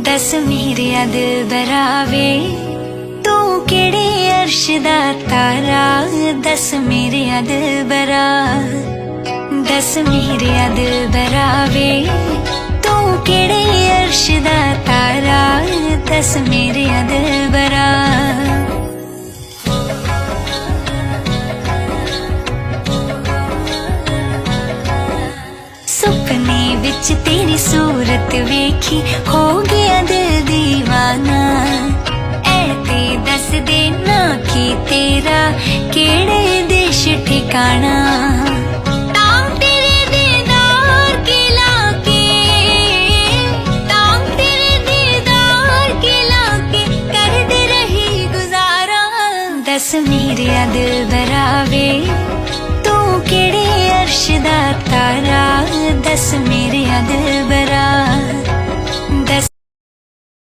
दस मेरे दिलबरा वे तू केड़े अर्श दा तारा। दस मेरे दिलबरा, दस मेरे दिलबरा वे तू केड़े अर्श दा तारा। दस मेरे दिलबरा। सुपने विच तेरी सूरत वेखी हो गया दिल दीवाना। ऐ ते दस दे ना की तेरा केड़े देश ठिकाना।